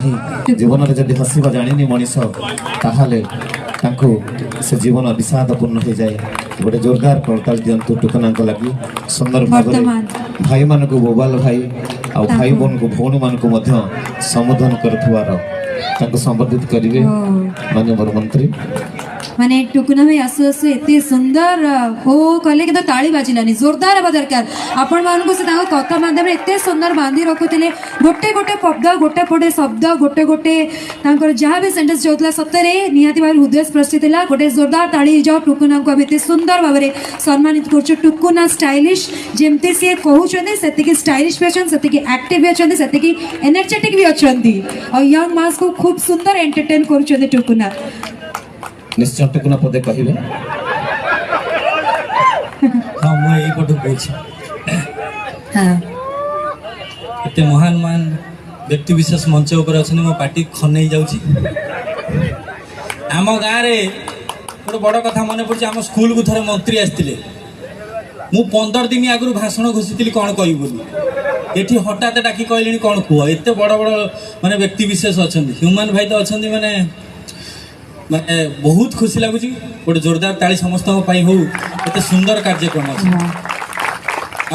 जीवन में जब हसवा जानी मनीष ताहले से जीवन विषादपूर्ण हो जाए गोटे जोरदार करताल दिंतु टुकना लगी सुंदर भाव भाई मान को बोबाल भाई आ भाई बहन को भौणी मान को संबोधन कर संबोधित करेंगे माननीय मंत्री माने टुकुना भाई आसु आसु एते सुंदर हो कले कि ताली बाजिलानी जोरदार हवा दरकार आपण मान को से कथा माध्यम एते सुंदर बांधी रखुले गोटे गोटे शब्द गोटे गोटे शब्द गोटे गोटे जहाँ भी सेंटेंस जाऊला सतरे निहाती भाव हृदय स्पर्शी था गोटे जोरदार ताली जाओ टुकुना को आम एत सुंदर भाव में सम्मानित कर टुकुना स्टाइलिश जमती सी कहते से स्टाइलिश भी अच्छा से एक्टिव भी अच्छा से एनर्जेटिक भी अच्छा और यंग मास को खूब सुंदर एंटरटेन कर टुकुना निश्चय टुकुना पदे कहिबे हाँ मैं यही पटू कह एते महान महान व्यक्ति विशेष मंच ऊपर अच्छे मो पार्टी खनई जाऊँगी आम गाँव में गोटे बड़ कथा मन पड़ी आम स्कूल को थे मंत्री आसते मु 15 दिन आगु भाषण घोषी कौन कह बोली ये हठात डाकी कहले कौन कह एत बड़ बड़ माने व्यक्ति विशेष अच्छा ह्यूमान भाई तो अच्छा माने बहुत खुशी लगुच गोटे जोरदार ताली समस्त हो एत सुंदर कार्यक्रम अच्छे